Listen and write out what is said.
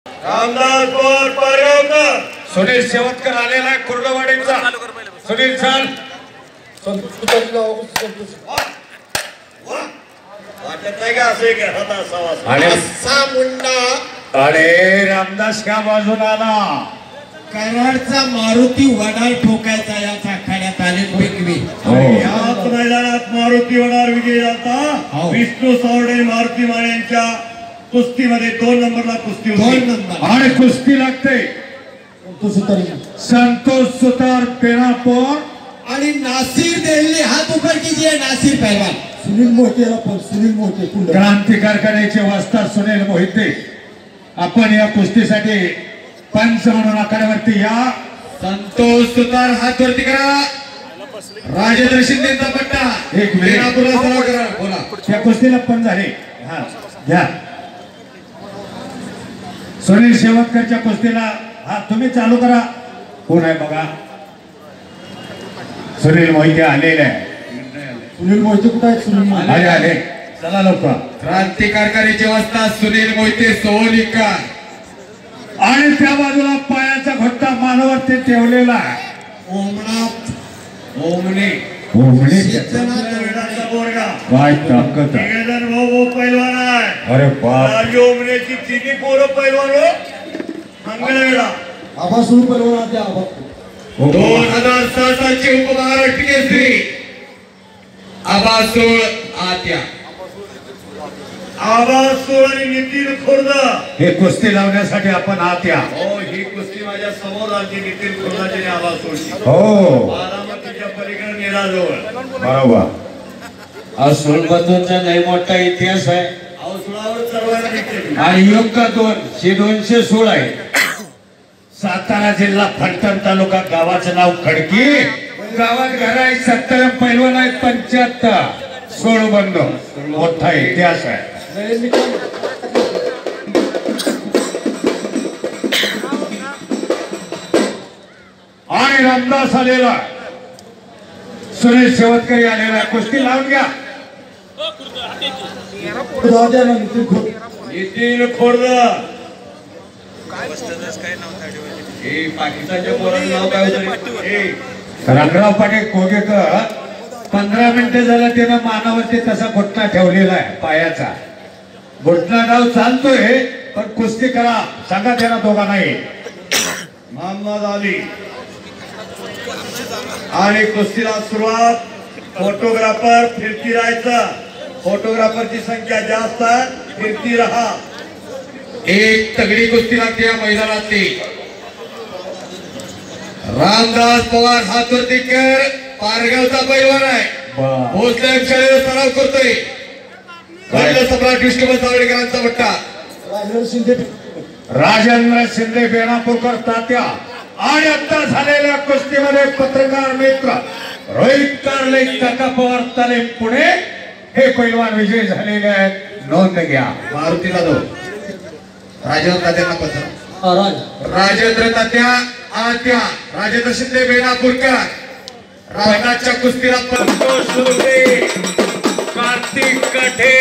रामदास पवार पारगावकर, सुनील शेवतकर आलेला आहे कुर्डवाडीचा। सुनील चाल वाटत नाही का असे घरात असावा आणि असा मुंडा अरे रामदास का बाजूला आला। कराडचा मारुती वडार ठोकायचा याचा आखाड्यात आले पिकवी याच मैदानात मारुती वडार विजयी झाला। विष्णू सावडे मारुती माळ्यांच्या कुस्तीमध्ये 2 नंबरला कुस्ती होती। 2 नंबर आणि कुस्ती लागते संतोष सुतार पेनापोर आणि नासिर दिल्ली हात ऊपर कीजिए। नासिर पहलवान सुनील मोहितेला पण सुनील मोहिते क्रांती कारखान्याचे वास्ता सुनील मोहिते आपण या कुस्तीसाठी पंच म्हणून आखाड्यावरती या। संतोष सुतार हात वरती करा। राजेंद्र शिंदेचा पट्टा एक मिनिट पेनापूरला सराव करा। बोला त्या कुस्तीला पण झाले। हा घ्या सुनील शेवतकरच्या कुस्तीला हा तुम्ही चालू करा। कोण आहे बघा सुनील मोहिते आलेले आहे। सुनील मोहिते कुठे आहेत? सुनील मोहिते आले आले चला लवकर। क्रांती कारखान्याचे वास्ता सुनील मोहिते सोलिका आणि त्या बाजूला पायाचा घट्टा मानवरती ठेवलेला आहे। ओमने वेडाचा बोरगा काय ताकद आहे। निवेदन भाऊ पैलवान आहे। अरे बाप राजोमनेची तिन्ही पोरं पैलवान हो। मंगळवेढा आबा सुरू परवा त्या आबा 2006 सालचे उपमहाराष्ट्र केसरी आबासोळ आत्या आवाज आणि नितीन खुर्द। हे कुस्ती लावण्यासाठी आपण आत या। हो ही कुस्ती माझ्या समोर आली नितीन खुर्दाची आवाज सोडली। हो बारामतीच्या पलीकडे नेराजवळ बरोबर। सोलबंदूचा लय मोठा इतिहास आहे अवसुळावर चढवायला निघते। आणि योग्य 216 आहे। सातारा जिल्हा फलटण तालुका गावाचं नाव खडकी। गावात घर आहे 70 पैलवान आहेत 75 सोळबंद मोठा इतिहास आहे। आणि रामदास आलेला सुनील शेवतकर आलेला कुस्ती लावून घ्या। नितीन खुर्द हे पाकिस्तानच्या पोरांचं नाव काय होतं? रंगराव पाटील कोगेकर 15 मिनिटं झालं त्यानं मानावरती तसा घुटणा ठेवलेला आहे पायाचा। घुटणा गाव चालतोय पण कुस्ती करा सांगा त्यांना दोघांनाही। मोहम्मद अली आणि कुस्तीला सुरुवात। फोटोग्राफर फिरती राहायचा। फोटोग्राफरची संख्या जास्त आहे, फिरती राहा। एक तगडी कुस्ती लागते या मैदानातली। रामदास पवार हात वरती कर पारगावचा पैलवान आहे। भोसले शाळेला सराव करतोय। राज्य सम्राट विष्णू सावडेकरांचा पट्टा राजेंद्र शिंदे बेनापूरकर तात्या। आणि आता झालेल्या कुस्तीमध्ये पत्रकार मित्र रोहित कारले काका पवार तालीम पुणे हे पैलवान विजयी झालेले आहेत। नोंद घ्या। मारुतीला दो राजेंद्र तात्यांना पत्र राजेंद्र तात्या आत्या राजेंद्र शिंदे बेनापूरकर रामदासच्या कुस्तीला कार्तिक कठे